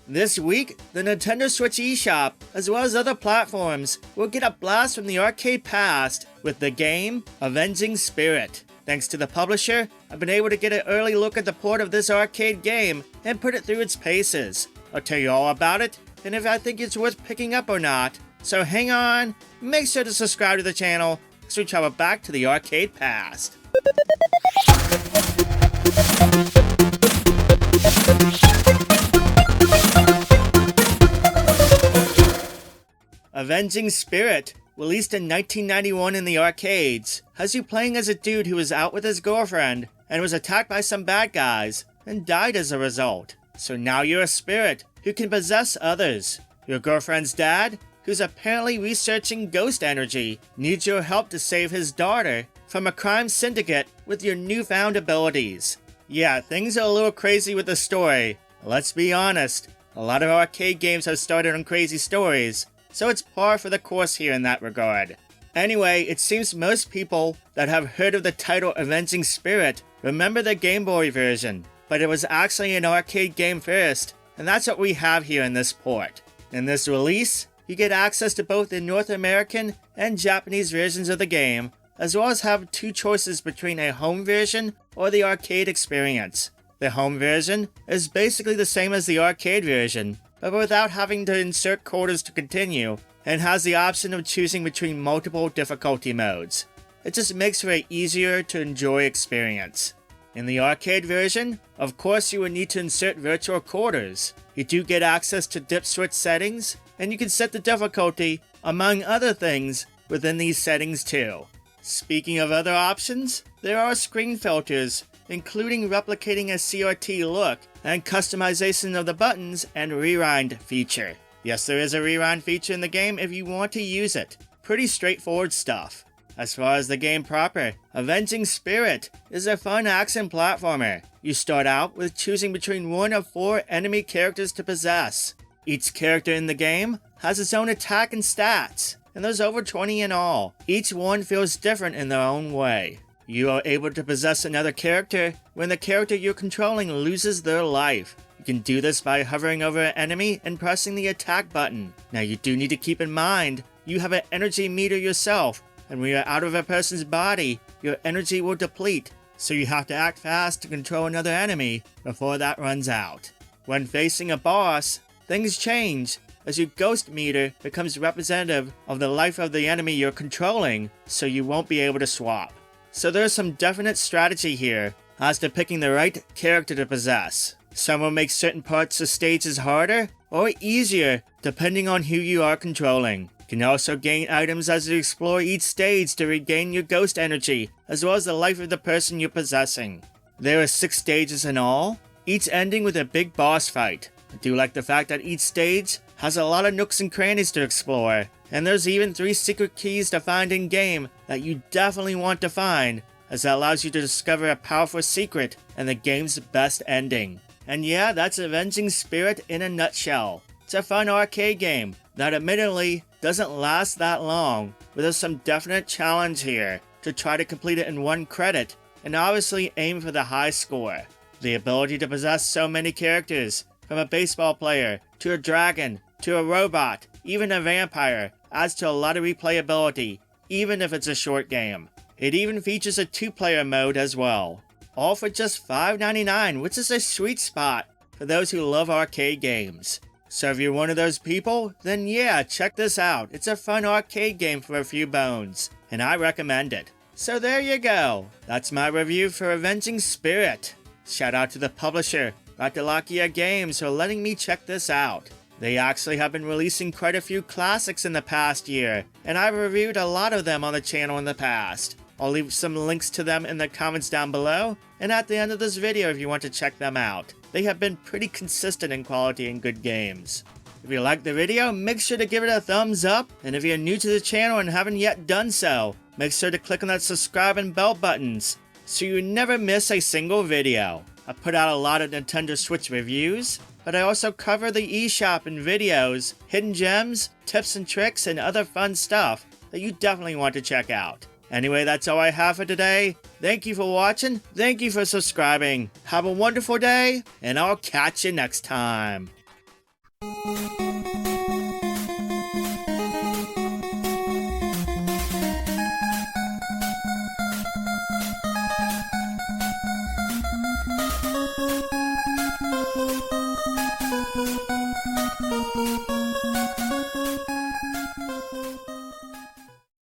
This week, the Nintendo Switch eShop, as well as other platforms, will get a blast from the arcade past with the game Avenging Spirit. Thanks to the publisher, I've been able to get an early look at the port of this arcade game and put it through its paces. I'll tell you all about it, and if I think it's worth picking up or not. So hang on, make sure to subscribe to the channel, as we travel back to the arcade past. Avenging Spirit, released in 1991 in the arcades, has you playing as a dude who was out with his girlfriend and was attacked by some bad guys and died as a result. So now you're a spirit who can possess others. Your girlfriend's dad, who's apparently researching ghost energy, needs your help to save his daughter from a crime syndicate with your newfound abilities. Yeah, things are a little crazy with the story. Let's be honest, a lot of arcade games have started on crazy stories, so it's par for the course here in that regard. Anyway, it seems most people that have heard of the title Avenging Spirit remember the Game Boy version, but it was actually an arcade game first, and that's what we have here in this port. In this release, you get access to both the North American and Japanese versions of the game, as well as have two choices between a home version or the arcade experience. The home version is basically the same as the arcade version, but without having to insert quarters to continue, and has the option of choosing between multiple difficulty modes. It just makes for an easier to enjoy experience. In the arcade version, of course you would need to insert virtual quarters. You do get access to dip switch settings, and you can set the difficulty, among other things, within these settings too. Speaking of other options, there are screen filters, including replicating a CRT look and customization of the buttons and rewind feature. Yes, there is a rewind feature in the game if you want to use it. Pretty straightforward stuff. As far as the game proper, Avenging Spirit is a fun action platformer. You start out with choosing between one of 4 enemy characters to possess. Each character in the game has its own attack and stats, and there's over 20 in all. Each one feels different in their own way. You are able to possess another character when the character you're controlling loses their life. You can do this by hovering over an enemy and pressing the attack button. Now you do need to keep in mind, you have an energy meter yourself, and when you're out of a person's body, your energy will deplete, so you have to act fast to control another enemy before that runs out. When facing a boss, things change, as your ghost meter becomes representative of the life of the enemy you're controlling, so you won't be able to swap. So there's some definite strategy here as to picking the right character to possess. Some will make certain parts of stages harder or easier depending on who you are controlling. You can also gain items as you explore each stage to regain your ghost energy, as well as the life of the person you're possessing. There are 6 stages in all, each ending with a big boss fight. I do like the fact that each stage has a lot of nooks and crannies to explore, and there's even 3 secret keys to find in-game that you definitely want to find, as that allows you to discover a powerful secret and the game's best ending. And yeah, that's Avenging Spirit in a nutshell. It's a fun arcade game that admittedly doesn't last that long, but there's some definite challenge here to try to complete it in 1 credit, and obviously aim for the high score. The ability to possess so many characters, from a baseball player, to a dragon, to a robot, even a vampire, adds to a lot of replayability, even if it's a short game. It even features a 2-player mode as well. All for just $5.99, which is a sweet spot for those who love arcade games. So if you're one of those people, then yeah, check this out. It's a fun arcade game for a few bones, and I recommend it. So there you go. That's my review for Avenging Spirit. Shout out to the publisher, Ratalakia Games, for letting me check this out. They actually have been releasing quite a few classics in the past year, and I've reviewed a lot of them on the channel in the past. I'll leave some links to them in the comments down below, and at the end of this video if you want to check them out. They have been pretty consistent in quality and good games. If you liked the video, make sure to give it a thumbs up, and if you're new to the channel and haven't yet done so, make sure to click on that subscribe and bell buttons, so you never miss a single video. I put out a lot of Nintendo Switch reviews, but I also cover the eShop in videos, hidden gems, tips and tricks, and other fun stuff that you definitely want to check out. Anyway, that's all I have for today. Thank you for watching, thank you for subscribing, have a wonderful day, and I'll catch you next time.